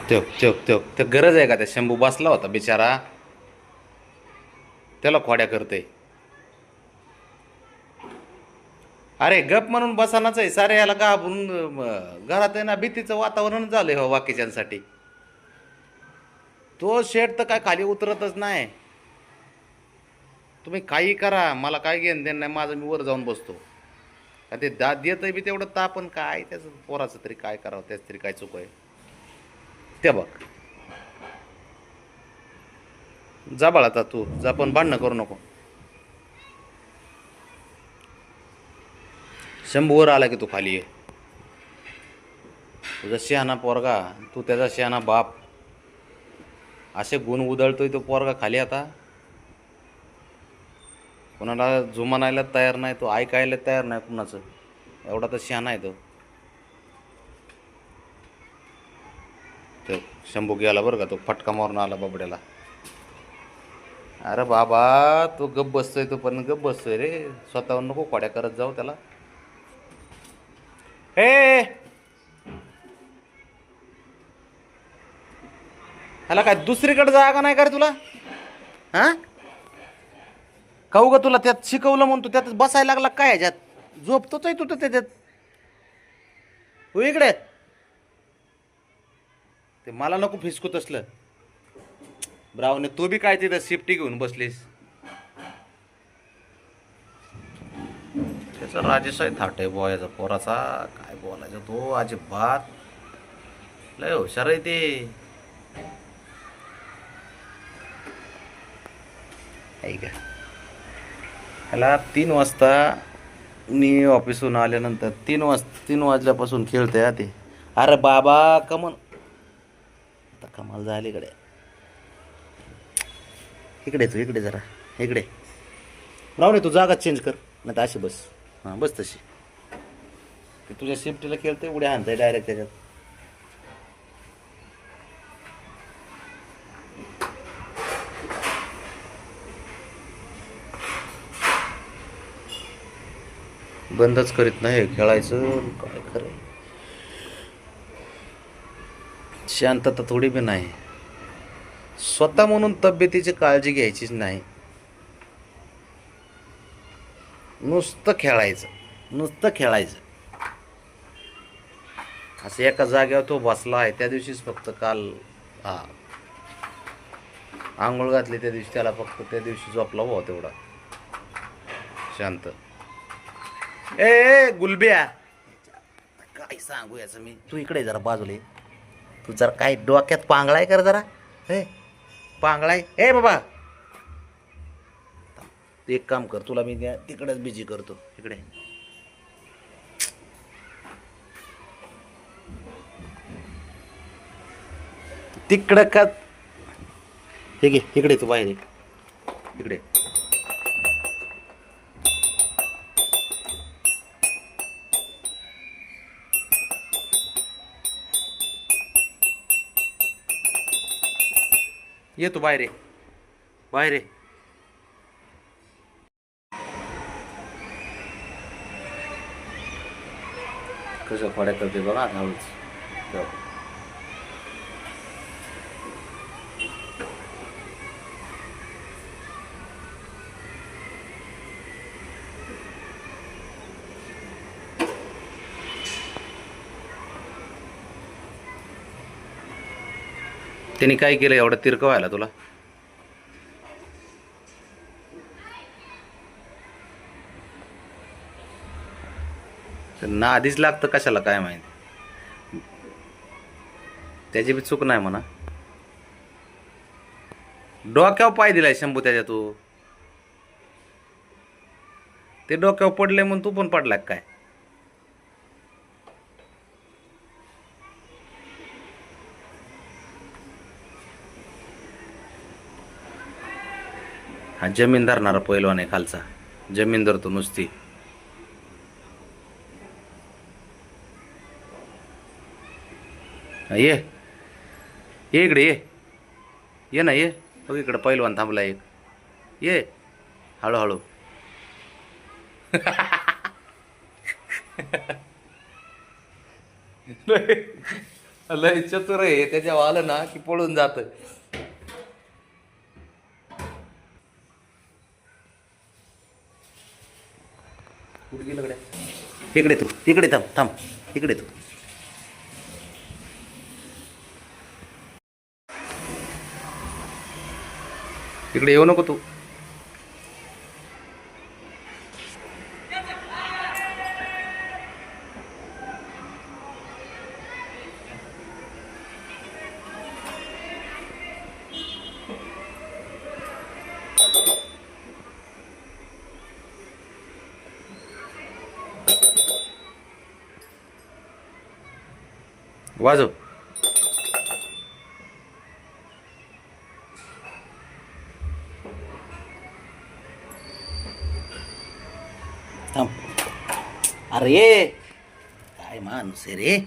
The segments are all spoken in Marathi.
ते गरज आहे का? त्या शंभू बसला होता बिचारा, त्याला खोड्या करते. अरे गप म्हणून बसानाच आहे सारे, याला का आपण घरात आहे ना भीतीचं वातावरण झालंय हो बाकीच्यांसाठी. तो शेट तर काय खाली उतरतच नाही. तुम्ही काही करा, मला काय घेणं देणं नाही, माझं मी वर जाऊन बसतो. का ते दात देतही बी तेवढं तापण, काय त्याचं पोराचं तरी काय करावं, त्याच तरी काय चुक आहे. ते बघ, जा बाळा तू जा, पण भांडणं करू नको. शंभूवर आला की तू खाली आहे. तुझा शहाणा पोरगा, तू त्याचा शहाणा बाप, असे गुण उधळतोय तो पोरगा खाली आता. कोणाला जुमानायला तयार नाही तो, ऐकायला तयार नाही कुणाचं. एवढा तर शहाणा आहे तो. तो शंभू गेला बरं का, तो फटका मारून आला बाबड्याला. अरे बाबा, तो गप बसतोय, तो पण गप बसतोय रे. स्वतःहून नको खोड्या करत जाऊ त्याला. हे ह्याला काय दुसरीकडे जागा नाही का रे तुला? हा, काहू का तुला त्यात शिकवलं म्हणतो त्यात बसायला लागला काय? ह्याच्यात झोपतोच आहे तू तर त्याच्यात. हो इकडे, ते मला नको फिसकूत असलं. ब्रावने तू बी काय तिथं शिफ्टी घेऊन बसलीस. त्याचा राजेश आहे थाट आहे बुवा याचा पोराचा. काय बोलायचं तो अजिबात लय हुशार आहे ते. ऐका, ह्याला 3 वाजता मी ऑफिसहून आल्यानंतर 3 वाजल्यापासून खेळतोय ते. अरे बाबा कमन, आता कमाल झाली इकडे. इकडे तू इकडे जरा, इकडे राहू तू जागा चेंज कर, नाही तर अशी बस. हां बस तशी. ते तुझ्या सेफ्टीला खेळतोय, उड्या हाणताय डायरेक्ट त्याच्यात. बंदच करीत नाही खेळायचं, काय खरं. शांतता थोडी बी नाही. स्वतः म्हणून तब्येतीची काळजी घ्यायचीच नाही, नुसतं खेळायचं, नुसतं खेळायचं. असं एका जागेवर तो बसला आहे. त्या दिवशीच फक्त काल, हा आंघोळ घातली त्या दिवशी त्याला, फक्त त्या दिवशी झोपला भाऊ तेवढा शांत. ए गुलब्या, काय सांगू याचं मी. तू इकडे जरा बाजूले, तू जरा काय डोक्यात पांगळाय कर जरा. हे पांगळाय, ए बाबा एक काम कर, तुला मी तिकडेच बिझी करतो. इकडे तिकडं का, हे घे इकडे, तू बाहेर इकडे. ये तू बाहेर, बाहेर. कसं खोड्या करते बघा हळूच. त्यांनी काय केलं एवढं तिरकं व्हायला तुला? ना आधीच लागतं कशाला काय माहिती. त्याची बी चूक नाही म्हणा. डोक्यावर पाय दिलाय शंभू त्याच्या तू. ते डोक्यावर पडले म्हणून तू पण पडला काय? हा जमीन धरणारा पैलवान आहे खालचा. जमीन धरतो नुसती. ये ये इकडे ये ना, ये बघ इकडं पैलवान थांबला एक. ये हळूहळू. लय चतुर आहे, त्याच्यावर आलं ना की पळून जात. कुठे गेलं गड्या? इकडे तू, इकडे थांब थांब, इकडे तू. इकडे येऊ नको तू. वाजव. थांब. अरे काय माणूस आहे रे.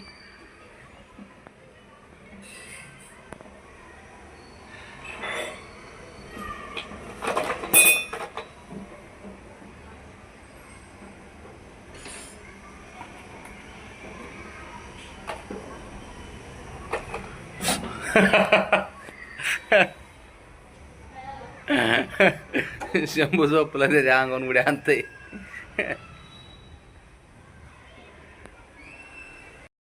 शंभू झोपला त्याच्या अंगण उड्या आणतंय.